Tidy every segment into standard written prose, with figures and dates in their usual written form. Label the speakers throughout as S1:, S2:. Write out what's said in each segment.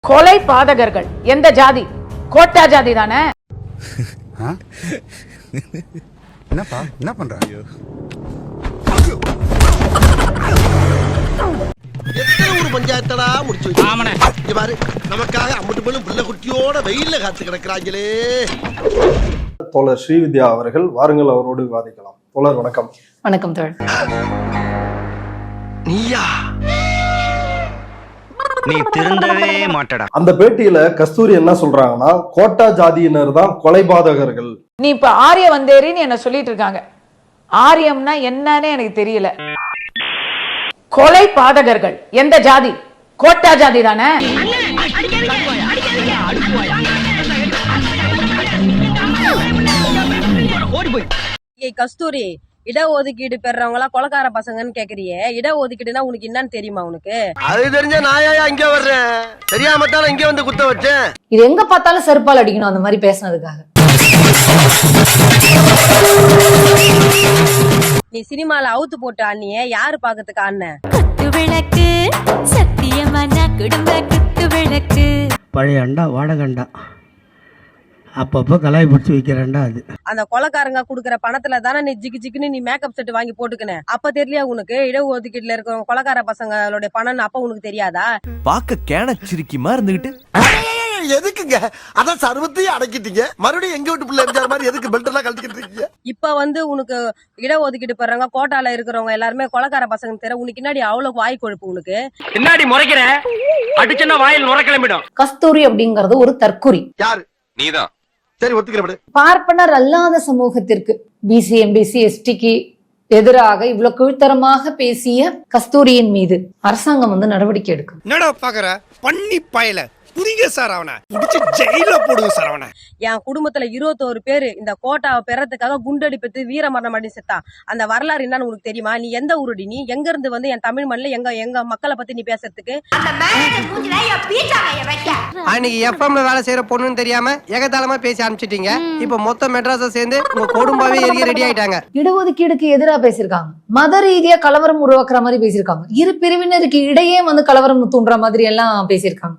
S1: கொலை பாதகர்கள் எந்த ஜாதி? கோட்டா ஜாதி தானே.
S2: என்னப்பா என்ன பண்ற?
S3: எத்தனை ஒரு பஞ்சாயத்தடா முடிச்சு வச்சு பாரு, நமக்காக அம்பட்டு போலும் பிள்ளை குட்டியோட வெயில்ல காத்து கிடக்குறாங்களே.
S4: தோழர் ஸ்ரீவித்யா அவர்கள், வாருங்கள் அவரோடு விவாதிக்கலாம். தோழர் வணக்கம்.
S1: வணக்கம் தோழர்.
S3: நீயா
S5: நீ திருந்தவே மாட்டடா.
S4: அந்த பேட்டியில கஸ்தூரி என்ன சொல்றாங்கன்னா, கோட்டா ஜாதியினர் தான் கொலைபாதகர்கள்.
S1: நீ இப்ப ஆரிய வந்தேரின்னு என்ன சொல்லிட்டு இருக்காங்க. ஆரியம்னா என்னன்னு எனக்கு தெரியல. கொலை பாதகர்கள் எந்த ஜாதி? கோட்டா ஜாதி தானே.
S6: கஸ்தூரி, இடஒதுக்கீடு பெறவங்களா கொலக்கார பசங்கன்னு கேக்குறியே, இடஒதுக்கீடுனா உனக்கு என்னன்னு தெரியுமா? உனக்கு
S3: அது தெரிஞ்ச நாயா இங்க வர்றேன், தெரியாமத்தால இங்க வந்து குத்த வச்சேன்.
S7: இது எங்க பார்த்தாலும் செருப்பால் அடிக்கணும் அந்த மாதிரி பேசினதுக்காக.
S6: நீ சினிமால அவுத்து போட்டு அண்ணியே யாரு பாக்கிறதுக்கு அண்ணன்?
S8: விளக்கு சத்தியமான குடும்ப குத்து விளக்கு.
S9: பழைய அண்டா வாடகண்டா, அப்பப்போ கலாய் பிடிச்சி வைக்கிறேன்டா. அது
S6: அந்த கொலக்காரங்க குடுக்கற பணத்துல தானே நீ ஜிக்கு ஜிக்குன்னு நீ மேக்கப் செட் வாங்கி போட்டுக்கின. அப்ப தெரியலையா உனக்கு இடஒதுக்கீட்டுல இருக்கிறவங்க கொலக்கார பசங்களோட பணம்னு? அப்ப உனக்கு தெரியாதா?
S10: பாக்க கேனச்சிரிக்குமா இருந்துகிட்டு
S3: எதுக்குங்க அதான் சர்வத்தையும் அடக்கிட்டீங்க, மறுபடியும் எங்க வீட்டு பிள்ளை இருந்தார் மாதிரி எதுக்கு பெல்ட் எல்லாம் கழட்டிக்கிட்டு இருக்கீங்க?
S6: இப்ப வந்து உனக்கு இடஒதுக்கீடு பெறவங்க கோட்டால இருக்கிறவங்க எல்லாருமே கொலக்கார பசங்க தெரிய. உனக்கு பின்னாடி அவ்வளவு வாய் கொழுப்பு உனக்கு.
S5: பின்னாடி முறைக்கிற அடிச்சனா வாயில் நுர கிளம்பிடும்.
S7: கஸ்தூரி அப்படிங்கறது ஒரு தற்குறி.
S3: யாரு?
S5: நீதான்.
S3: சரி, ஒத்துக்கிறேன்.
S7: பார்ப்பனர் அல்லாத சமூகத்திற்கு, பிசி எம்பிசி எஸ்டிக்கு எதிராக இவ்வளவு கீழ்த்தரமாக பேசிய கஸ்தூரியின் மீது அரசாங்கம் வந்து நடவடிக்கை எடுக்கும்.
S10: என்னடா பாக்குற பண்ணி பயல புரியுங்க சார், அவனை பிடிச்சு ஜெயில போடுங்க சார் அவனை.
S6: என் குடும்பத்துல 21 பேரு இந்த கோட்டாவை பெறத்துக்காக குண்டடி பெற்று வீரமரணம் அடி செத்தா. அந்த வரலாறு என்னன்னு உனக்கு தெரியுமா? நீ எந்த ஊருடி? நீ எங்க இருந்து வந்து என் தமிழ் மண்ணில எங்க மக்களை பத்தி நீ பேசுறதுக்கு?
S11: அன்னைக்கு எஃப்எம்ல வேலை செய்யற பொண்ணுன்னு தெரியாம ஏகதாளமா பேசி அனுப்பிச்சிட்டீங்க. இப்ப மொத்த மெட்ராஸை சேர்ந்து உங்க குடும்பமே எரிய ரெடி ஆயிட்டாங்க.
S7: இடஒதுக்கீடுக்கு எதிராக பேசியிருக்காங்க, மத ரீதியா கலவரம் உருவாக்குற மாதிரி பேசியிருக்காங்க, இரு பிரிவினருக்கு இடையே வந்து கலவரம் தூண்டுற மாதிரி எல்லாம் பேசியிருக்காங்க.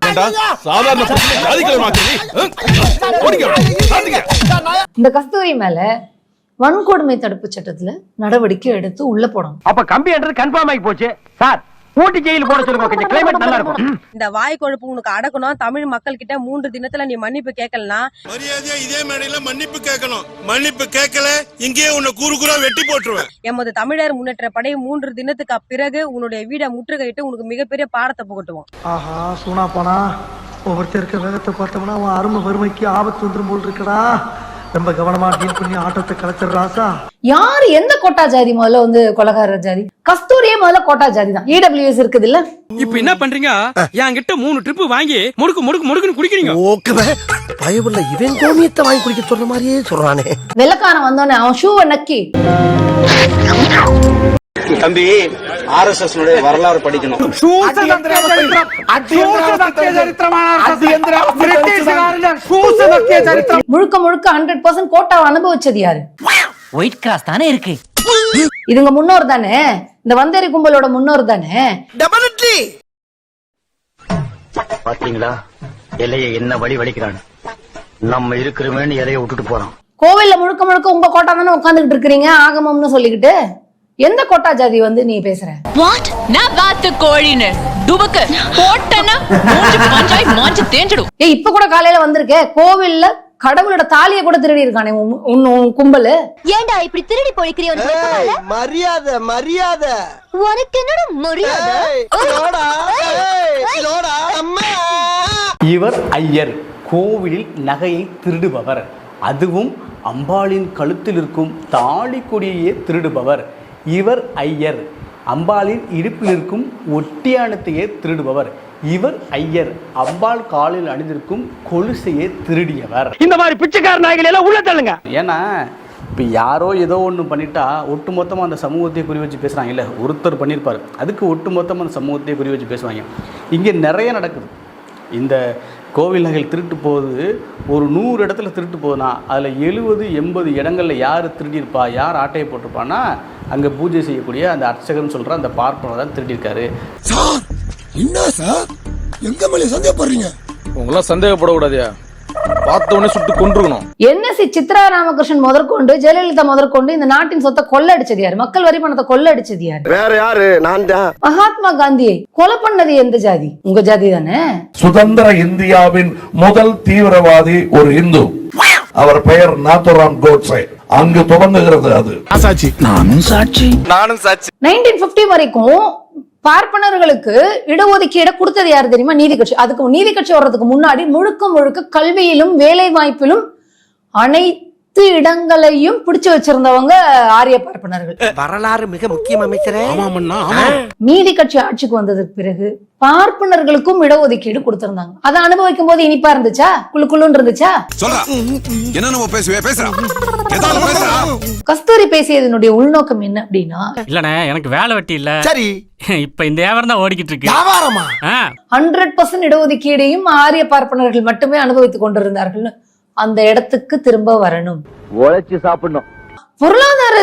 S7: இந்த கஸ்தூரி மேல வன்கொடுமை தடுப்பு சட்டத்துல நடவடிக்கை எடுத்து உள்ள போடணும்.
S5: அப்ப கம்பி என்றது கன்ஃபார்ம் ஆகி போச்சு சார். ஊட்டி ஜெயில் போட சொல்லுங்க, கொஞ்சம் கிளைமேட் நல்லா இருக்கும்.
S6: இந்த வாய் கொழுப்பு உனக்கு அடக்கணும். தமிழ் மக்கள் கிட்ட 3 தினத்துல நீ மன்னிப்பு கேட்கலனா
S3: மரியாதையா இதே மேடையில மன்னிப்பு கேட்கணும். மன்னிப்பு கேட்கல இங்கே உன்னை கூறு கூறா வெட்டி போட்டுருவேன்.
S6: எமது தமிழர் முன்னேற்ற படை 3 தினத்துக்கு பிறகு உன்னுடைய வீடை முற்றுகையிட்டு உனக்கு மிகப்பெரிய பாடத்தை புகட்டுவோம்.
S11: ஆஹா, சூனா போனா ஒவ்வொருத்தருக்க வேகத்தை பார்த்தோம்னா அவன் அருமை வறுமைக்கு ஆபத்து வந்துரும் போல் இருக்கடா. ரொம்ப கவனமா டீல் பண்ணி ஆட்டத்தை கலைச்சிடுறாசா.
S7: யாரு எந்த கோட்டா ஜாதி முதல்ல வந்து கொலகார ஜாதி? கஸ்தூரியே முதல்ல கோட்டா ஜாதி தான். இடபிள்யூஎஸ் இருக்குது இல்ல?
S10: இப்ப என்ன பண்றீங்க? என்கிட்ட 3 ட்ரிப் வாங்கி முடுக்குன்னு குடிக்கிறீங்க.
S3: ஓகே, பயவுள்ள இவன் கோமியத்தை வாங்கி குடிக்க சொல்ற மாதிரியே சொல்றானே.
S7: வெள்ளக்காரன் வந்தோடனே அவன் ஷூவை நக்கி,
S5: தம்பி ஆர்எஸ்எஸ் வரலாறு படிக்கணும்.
S7: முழுக்க முழுக்க 100% கோட்டாவை அனுபவிச்சது யாரு?
S11: ஒயிட் கிராஸ் தானே இருக்கு.
S7: இதுங்க முன்னோர் தானே, இந்த வந்தேரி கும்பலோட முன்னோர் தானே.
S3: டெபினெட்லி.
S5: பாத்தீங்களா எல்லையை என்ன வழி வலிக்கிறான். நம்ம இருக்கிறவன்னு எல்லையை விட்டுட்டு போறோம்.
S7: கோவில்ல முழுக்க முழுக்க உங்க கோட்டா தானே உட்கார்ந்துட்டு இருக்கிறீங்க ஆகமம்னு சொல்லிக்கிட்டு. எந்த கோட்டா ஜாதி வந்து நீ பேசுற?
S8: வாட் நான் வாத்து கோழினு துபக்கு போட்டனா மூஞ்சி பஞ்சாய் மாஞ்சி தேஞ்சிடும்.
S7: இப்ப கூட காலையில வந்திருக்கே, கோவில்ல கடவுளோட தாலியை கூட திருடி இருக்கானே உன் கும்பலு.
S8: ஏண்டா இப்படி திருடி போய்க்கிறியோ?
S3: மரியாதை மரியாதை.
S8: உனக்கு என்னடா மரியாதை?
S9: இவர் ஐயர், கோவிலில் நகையை திருடுபவர், அதுவும் அம்பாளின் கழுத்தில் இருக்கும் தாலி கொடியையே திருடுபவர். இவர் ஐயர், அம்பாளின் இடுப்பில் இருக்கும் ஒட்டியானத்தையே திருடுபவர். இவர் ஐயர், அம்பாள் காலில் அணிந்திருக்கும் கொலுசையே திருடியவர்.
S5: இந்த மாதிரி பிச்சைக்கார நாய்கள் எல்லாம் உள்ள தள்ளுங்க.
S9: ஏன்னா இப்போ யாரோ ஏதோ ஒன்று பண்ணிட்டா ஒட்டு மொத்தமாக அந்த சமூகத்தை குறி வச்சு பேசுகிறாங்க. இல்லை, ஒருத்தர் பண்ணியிருப்பார், அதுக்கு ஒட்டு மொத்தமாக அந்த சமூகத்தை குறி வச்சு பேசுவாங்க. இங்கே நிறைய நடக்குது. இந்த கோவில் நகைகள் திருட்டு போகுது. ஒரு 100 இடத்துல திருட்டு போகுதுன்னா அதில் 70-80 இடங்களில் யார் திருடியிருப்பா, யார் ஆட்டையை போட்டிருப்பான்னா அங்கே பூஜை செய்யக்கூடிய அந்த அர்ச்சகர்னு சொல்கிற அந்த பார்ப்பனர் தான் திருடியிருக்காரு.
S3: என்ன சார், எங்க மேலே சந்தேகப்படுறீங்க?
S10: உங்களாம் சந்தேகப்படக்கூடாதியா, பார்த்த உடனே சுட்டு கொன்றுக்கணும்.
S7: NSC சித்ரா ராமகிருஷ்ணன் முதற்கொண்டு ஜெயலலிதா முதற்கொண்டு இந்த நாட்டின் சொத்தை கொள்ளடிச்சது யாரு? மக்கள் வரி பணத்தை கொள்ளடிச்சது யாரு?
S3: வேற யாரு? நான் தான்.
S7: மகாத்மா காந்தியை கொலை பண்ணது எந்த ஜாதி? உங்க ஜாதி தானே.
S11: சுதந்திர இந்தியாவின் முதல் தீவிரவாதி ஒரு இந்து, அவர் பெயர் நாத்துராம் கோட்சே. அங்கு துவங்குகிறது அது.
S10: நானும் சாட்சி.
S7: 1950 வரைக்கும் பார்ப்பனர்களுக்கு இடஒதுக்கீடு கொடுத்தது யாரு தெரியுமா? நீதி கட்சி. அதுக்கு நீதி கட்சி வர்றதுக்கு முன்னாடி முழுக்க கல்வியிலும் வேலை வாய்ப்பிலும் அனைத்து இடங்களையும் பிடிச்சு வச்சிருந்தவங்க ஆரிய பார்ப்பனர்கள்.
S3: வரலாறு மிக முக்கியம் அமைச்சரே.
S7: நீதி கட்சி ஆட்சிக்கு வந்ததுக்கு பிறகு பார்ப்பனர்களுக்கும் இடஒதுக்கீடு கொடுத்திருந்தாங்க. அதை அனுபவிக்கும் போது இனிப்பா இருந்துச்சா? குழுன்னு இருந்துச்சா? கஸ்தூரி பேசியதனுடைய உள்நோக்கம் என்ன அப்படின்னா,
S5: இல்லண்ணே எனக்கு வேலை வெட்டி இல்ல,
S3: சரி
S5: இப்ப இந்த வியாபாரம் தான் ஓடிக்கிட்டு இருக்கு.
S7: 100% இடஒதுக்கீடையும் ஆரிய பார்ப்பனர்கள் மட்டுமே அனுபவித்துக் கொண்டிருந்தார்கள். அந்த இடத்துக்கு திரும்ப வரணும்.
S5: உழைச்சு சாப்பிடணும்.
S7: பொருளாதார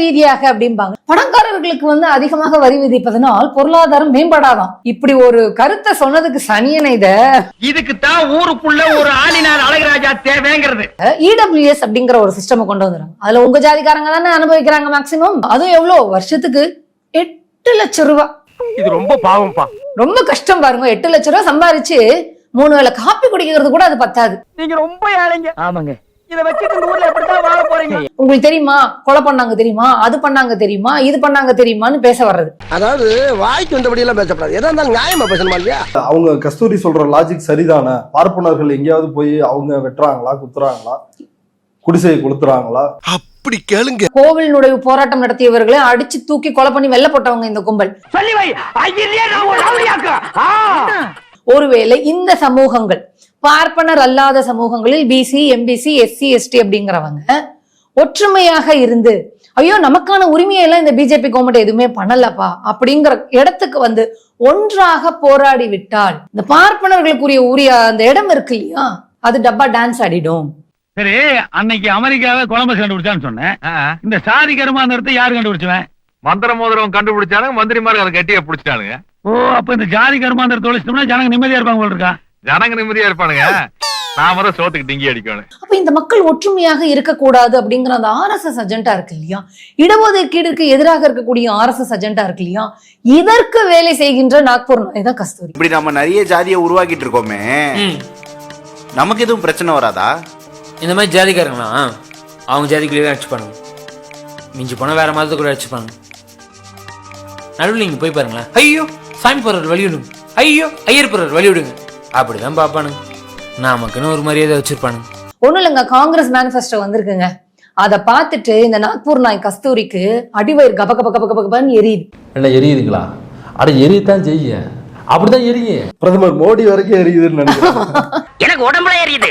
S7: ரீதியாக அப்படிம்பாங்க. பணக்காரர்களுக்கு அதிகமாக வரி விதிப்பதனால் பொருளாதாரம் மேம்படாதான். இப்படி ஒரு கருத்தை சொன்னதுக்கு சனியனை
S5: இதுக்கு தான் ஊருக்குள்ள ஒரு ஆளினார் அழகராஜா தேவைங்கிறது.
S7: EWS அப்படிங்கிற ஒரு சிஸ்டம் கொண்டு வந்துறாங்க. அதுல உங்க ஜாதிக்காரங்க தானே அனுபவிக்கிறாங்க மேக்சிமம். அதுவும் எவ்வளவு வருஷத்துக்கு 8 லட்சம் ரூபாய்.
S5: இது ரொம்ப பாவம்பா,
S7: ரொம்ப கஷ்டம் பாருங்க. 8 லட்சம் ரூபாய் சம்பாரிச்சு 3 வேளை காப்பி குடிக்கிறது கூட அது பத்தாது.
S5: நீங்க ரொம்ப ஏழைங்க. ஆமாங்க. இத வச்சிட்டு இந்த ஊர்ல எப்படிதான் வாழ போறீங்க?
S7: உங்களுக்கு தெரியுமா கொலை பண்ணாங்க தெரியுமா, அது பண்ணாங்க தெரியுமா, இது பண்ணாங்க தெரியுமான்னு பேச வர்றது.
S3: அதாவது வாய்க்கு வந்தபடி எல்லாம் பேசப்படாது. எதா இருந்தாலும் நியாயமா பேசணுமா இல்லையா?
S4: அவங்க கஸ்தூரி சொல்ற லாஜிக் சரிதானே? பார்ப்பனர்கள் எங்கேயாவது போய் அவங்க வெட்டுறாங்களா, குத்துறாங்களா, குடிசையை கொளுத்துறாங்களா?
S3: அப்படி கேளுங்க.
S7: கோவில் நுழைவு போராட்டம் நடத்தியவர்களை அடிச்சு தூக்கி கொலை பண்ணி வெல்ல போட்டவங்க இந்த கும்பல். ஒருவேளை இந்த சமூகங்கள் பார்ப்பனர் அல்லாத சமூகங்களில் BC, MBC, SC, ST அப்படிங்கிறவங்க ஒற்றுமையாக இருந்து, ஐயோ நமக்கான உரிமையெல்லாம் இந்த பிஜேபி கவர்மெண்ட் எதுவுமே பண்ணலப்பா அப்படிங்கிற இடத்துக்கு ஒன்றாக போராடி விட்டால் இந்த பார்ப்பனர்களுக்குரிய உரிய அந்த இடம் இருக்கு இல்லையா, அது டப்பா டான்ஸ் ஆடிடும்.
S5: சரி, அன்னைக்கு அமெரிக்காவை கொலம்பஸ் கண்டுபிடிச்சான்னு சொன்னேன். இந்த சாதி கருமாந்திரத்தை யாரு கண்டுபிடிச்சுவேன்? மந்திர மோதிரம் கண்டுபிடிச்சானுங்க, மந்திரிமார் அதை கட்டியா பிடிச்சிட்டானுங்க. ஓ, அப்ப இந்த ஜாதி கருமாந்திரத்தை ஒழிச்சிட்டோம்னா ஜனங்க நிம்மதியா இருப்பாங்க போல இருக்கா? ஜனங்க நிம்மதியா இருப்பானுங்க, நாம சோத்துக்கு டிங்கி அடிக்கணும். அப்ப
S7: இந்த மக்கள் ஒற்றுமையாக இருக்கக்கூடாது அப்படிங்கிற அந்த RSS அஜெண்டா இருக்கு இல்லையா, இடஒதுக்கீடுக்கு எதிராக இருக்கக்கூடிய RSS அஜெண்டா இருக்கு இல்லையா, இதற்கு வேலை செய்கின்ற நாக்பூர் நாய் தான் கஸ்தூரி.
S12: இப்படி நம்ம நிறைய ஜாதியை உருவாக்கிட்டு இருக்கோமே, நமக்கு எதுவும் பிரச்சனை வராதா?
S13: இந்த மாதிரி ஜாதிக்காரங்களா அவங்க ஜாதிக்குள்ளேயே அடிச்சுப்பானுங்க, மிஞ்சி போனால் வேற மதத்துக்குள்ள அடிச்சுப்பாங்க. நடுவில் நீங்கள் போய் பாருங்களேன், ஐயோ சாமி போடுறது வழிவிடுங்க, ஐயோ ஐயர் போடுறது வழிவிடுங்க, அப்படிதான் பார்ப்பானுங்க. நமக்குன்னு ஒரு மரியாதை வச்சிருப்பானுங்க. ஒன்றும் இல்லைங்க, காங்கிரஸ் மேனிஃபெஸ்டோ வந்திருக்குங்க. அதை பார்த்துட்டு இந்த நாக்பூர் நாய் கஸ்தூரிக்கு அடிவயிறு கப கப கப கபன்னு எரியுது.
S14: என்ன எரியுதுங்களா? அட எரியத்தான் செய்ய, அப்படிதான் எரியுங்க.
S4: பிரதமர் மோடி வரைக்கும் எரியுதுன்னு நினைக்கிறேன்.
S5: எனக்கு உடம்புல எரியுது.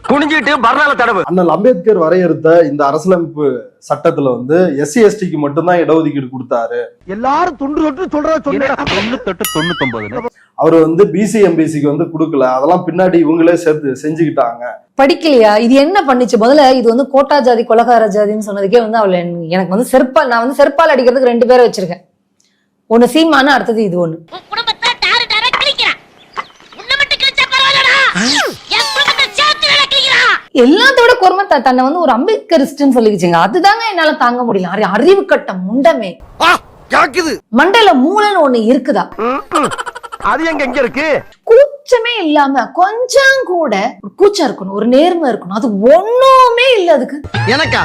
S5: குனிஞ்சிட்டு பர்னால தடவு.
S4: அண்ணல் அம்பேத்கர் வரையறுத்த இந்த அரசியலமைப்பு சட்டத்துல SC STக்கு மட்டும்தான் இடஒதுக்கீடு கொடுத்தாரு.
S3: எல்லாரும் துண்டு தொட்டு சொல்றத சொல்லுடா.
S12: 98
S4: அவரு BC MBCக்கு கொடுக்கல. அதெல்லாம் பின்னாடி இவங்களே சேர்த்து செஞ்சுக்கிட்டாங்க.
S7: படிக்கலையா? இது என்ன பண்ணிச்சு? முதல்ல இது கோட்டா ஜாதி கொலகார ஜாதின்னு சொன்னதுக்கே அவளை எனக்கு செருப்பால், நான் செருப்பால் அடிக்கிறதுக்கு 2 பேரை வச்சிருக்கேன். ஒண்ணு சீமான, அடுத்தது இது ஒண்ணு. எல்லாத்தோட கொடுமை தன்னை ஒரு அம்பேத்கரிஸ்ட்னு சொல்லிக்கிச்சுங்க. அதுதாங்க என்னால தாங்க முடியல. அறிவு கட்ட முண்டமே, மண்டையில மூளைன்னு ஒண்ணு இருக்குதா?
S3: அது எங்க இருக்கு?
S7: கூச்சமே இல்லாம கொஞ்சம் கூட கூச்சம் இருக்கணும், ஒரு நேர்மை இருக்கணும். அது ஒண்ணுமே இல்ல அதுக்கு.
S3: எனக்கா?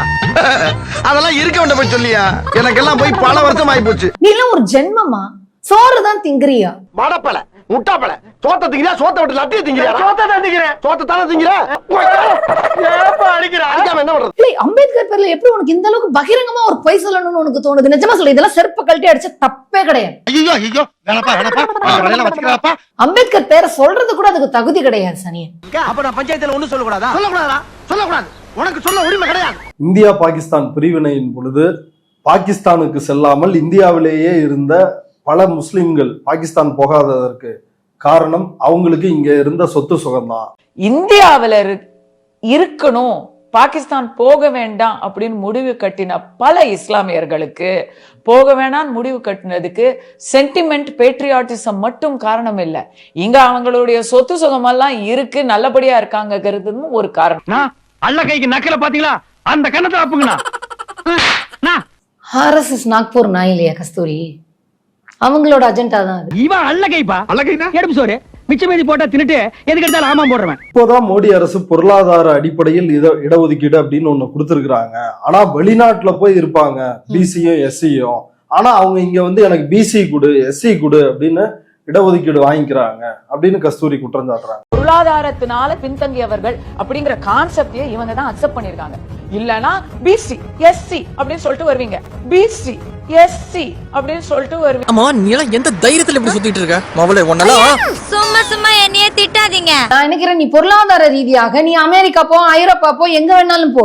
S3: அதெல்லாம் இருக்க வேண்டாம் போய் சொல்லியா? எனக்கெல்லாம் போய் பல வருஷம் ஆகி போச்சு.
S7: நீ எல்லாம் ஒரு ஜென்மமா? சோறுதான் திங்கிறியா?
S3: மடப்பல முட்டாப்பல சோத்த திங்கிறியா? சோத்த விட்டு லட்டிய திங்கிறியா? சோத்த தான் திங்கிறேன். சோத்த தானே திங்கிறேன். ஏப்பா அடிக்குற? அடிக்காம என்ன பண்றது? இல்லை, அம்பேத்கர் பேர்ல எப்படி உனக்கு இந்த அளவுக்கு பகிரங்கமா ஒரு பொய் சொல்லணும்னு உனக்கு தோணுது? நிஜமா சொல்லு, இதெல்லாம் செருப்பு கழட்டி அடிச்ச தப்பே கிடையாது. ஐயோ ஐயோ, வேணாப்பா வேணாப்பா, வச்சுக்கறாப்பா.
S7: அம்பேத்கர் பேரை சொல்றது கூட அதுக்கு தகுதி கிடையாது சனியன்.
S3: அப்ப நான் பஞ்சாயத்துல ஒண்ணும் சொல்லக்கூடாதா? சொல்லக்கூடாதா? சொல்லக்கூடாது. உனக்கு சொல்ல உரிமை கிடையாது.
S4: இந்தியா பாகிஸ்தான் பிரிவினையின் பொழுது பாகிஸ்தானுக்கு செல்லாமல் இந்தியாவிலேயே இருந்த பல முஸ்லிம்கள் பாகிஸ்தான் போகாததற்கு காரணம் அவங்களுக்கு இங்க இருந்த சொத்து சுகம்தான்.
S1: இந்தியாவில இருக்கணும், பாகிஸ்தான் போக வேண்டாம் அப்படின்னு முடிவு கட்டின பல இஸ்லாமியர்களுக்கு போக வேணாம் முடிவு கட்டினதுக்கு சென்டிமெண்ட் பேட்ரியாட்டிசம் மட்டும் காரணம் இல்லை. இங்க அவங்களுடைய சொத்து சுகமெல்லாம் இருக்கு, நல்லபடியா இருக்காங்கிறதும் ஒரு காரணம்.
S5: அல்ல கைக்கு நக்கல பாத்தீங்களா, அந்த கண்ணத்தை அப்புங்கண்ணா.
S7: RSS நாக்பூர் நான் இல்லையா கஸ்தூரி, அவங்களோட அஜெண்டா தான் அது.
S5: இவன் அல்ல கைப்பா, அல்ல கைனா எடுப்பு சோறு மிச்சமேதி போட்டா தின்னுட்டு எதுக்கு எடுத்தாலும் ஆமா போடுறேன்.
S4: இப்போதான் மோடி அரசு பொருளாதார அடிப்படையில் இடஒதுக்கீடு அப்படின்னு ஒண்ணு கொடுத்துருக்காங்க. ஆனா வெளிநாட்டுல போய் இருப்பாங்க பிசியும் எஸ்சியும், ஆனா அவங்க இங்க வந்து எனக்கு பிசி கொடு எஸ்சி கொடு அப்படின்னு இடஒதுக்கீடு வாங்கிக்கிறாங்க அப்படின்னு கஸ்தூரி குற்றம் சாட்டுறாங்க.
S1: பொருளாதாரத்தினால பின்தங்கியவர்கள் அப்படிங்கிற கான்செப்டே இவங்க தான் அக்செப்ட் பண்ணிருக்காங்க. இல்லனா பிசி எஸ்சி அப்படின்னு சொல்லிட்டு வருவீங்க, பிசி எஸ்சி அப்படின்னு சொல்லிட்டு வருவீங்க.
S10: அம்மா நீ எல்லாம் எந்த தைரியத்துல இப்படி சுத்திட்டு இருக்க மவளே? ஒன்னலாம்
S8: சும்மா சும்மா என்னைய திட்டாதீங்க.
S7: நான் நினைக்கிறேன் நீ பொருளாதார ரீதியாக நீ அமெரிக்கா போ, ஐரோப்பா போ, எங்க வேணாலும் போ.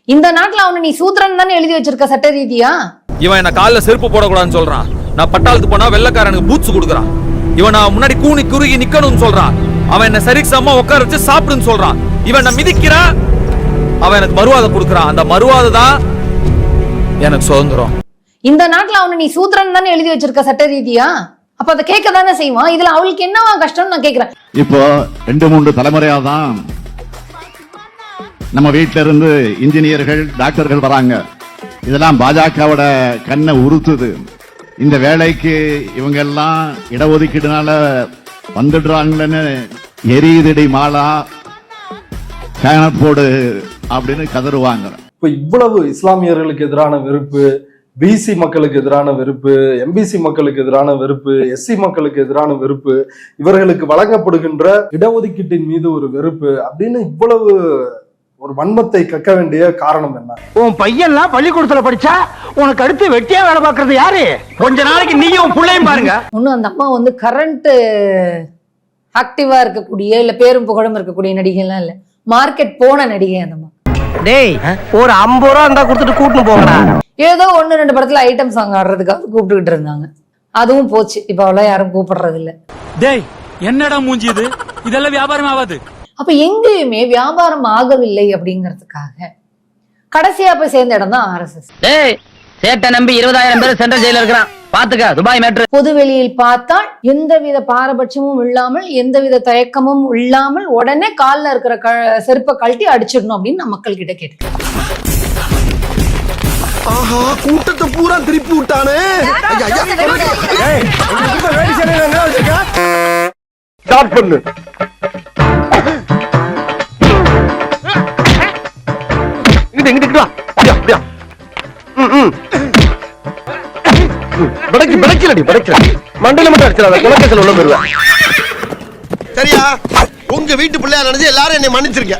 S7: இந்த நாட்டுல அவனை நீ சூத்திரன் தானே எழுதி வச்சிருக்க சட்ட ரீதியா.
S10: இவன் என்ன கால்ல செருப்பு போடக்கூடாதுன்னு சொல்றான். நான் பட்டாளத்துக்கு போனா வெள்ளக்காரனுக்கு பூட்ஸ் கொடுக்குறான். இவன் நான் முன்னாடி கூனி குறுகி நிக்கணும்னு சொல்றான். அவன் என்ன சரி சமமா உட்கார வச்சு சாப்பிடுன்னு சொல்றான். இவன் என்ன மிதிக்கிறான், அவன் எனக்கு மறுவாதை கொடுக்குறான். அந்த மறுவாதை தான் எனக்கு சுதந்திரம்.
S7: இந்த நாட்டுல அவனை நீ சூத்திரன் தானே எழுதி வச்சிருக்க சட்ட ரீதியா. அப்ப அதை கேட்க தானே செய்வான். இதுல அவளுக்கு என்னவா கஷ்டம்னு நான் கேக்குறேன்.
S15: இப்போ 2-3 தலைமுறையா தான் நம்ம வீட்டில இருந்து இன்ஜினியர்கள் டாக்டர்கள் வராங்க. இதெல்லாம் பாஜகவோட கண்ணை உறுத்துது. இந்த வேலைக்கு இவங்க எல்லாம் இடஒதுக்கீடுனால வந்துடுறாங்கன்னு எரியுதடி மாலா பேனர் போடு அப்படின்னு கதறுவாங்க.
S4: இப்ப இவ்வளவு இஸ்லாமியர்களுக்கு எதிரான வெறுப்பு, பிசி மக்களுக்கு எதிரான வெறுப்பு, எம்பிசி மக்களுக்கு எதிரான வெறுப்பு, எஸ்சி மக்களுக்கு எதிரான வெறுப்பு, இவர்களுக்கு வழங்கப்படுகின்ற இடஒதுக்கீட்டின் மீது ஒரு வெறுப்பு அப்படின்னு இவ்வளவு ஒரு வன்மத்தை கக்க வேண்டிய காரணம் என்ன?
S5: உன் பையன்லாம் பள்ளிக்கூடத்துல படிச்சா உனக்கு அடுத்து வெட்டியா வேலை பார்க்கறது யாரு? கொஞ்ச நாளைக்கு நீயும் பிள்ளையும் பாருங்க.
S7: இன்னும் அந்த அம்மா வந்து கரண்ட் ஆக்டிவா இருக்கக்கூடிய இல்ல பேரும் புகழும் இருக்கக்கூடிய நடிகை எல்லாம் இல்ல, மார்க்கெட் போன நடிகை அந்த அம்மா.
S5: டேய் ஒரு 50 ரூபா இருந்தா கொடுத்துட்டு கூட்டிட்டு போங்கடா.
S7: ஏதோ 1-2 படத்துல ஐட்டம் சாங் ஆடுறதுக்காக கூப்பிட்டுக்கிட்டு இருந்தாங்க, அதுவும் போச்சு. இப்ப அவ்வளவு யாரும் கூப்பிடுறது இல்ல.
S10: டேய் என்னடா மூஞ்சி இது, இதெல்லாம் வியாபாரம் ஆகாது.
S7: அப்ப எங்கேயுமே வியாபாரம் ஆகவில்லை அப்படிங்கிறதுக்காக கடைசியா போய் சேர்ந்த இடம் தான் RSS.
S5: டேய் சேட்ட நம்பி 20,000 பேர் சென்ட்ரல் ஜெயில இருக்கிறான், பாத்துக்க துபாய் மேட்ரு.
S7: பொதுவெளியில் பார்த்தால் எந்தவித பாரபட்சமும் இல்லாமல் எந்தவித தயக்கமும் இல்லாமல் உடனே கால்ல இருக்கிற செருப்பை கழட்டி அடிச்சிடணும் அப்படின்னு நான் மக்கள் கிட்ட கேட்கிறேன்.
S10: ஆஹா கூட்டத்தை பூரா திருப்பி விட்டானே.
S3: ஸ்டார்ட் பண்ணு. இங்கிட்டு வா. அப்படியா மண்டையில மட்டும் அடிச்சிடாத, குலக்கேசல் உள்ள போயிருவேன். சரியா? உங்க வீட்டு பிள்ளையா நினைச்சு எல்லாரும் என்னை மன்னிச்சிருக்க.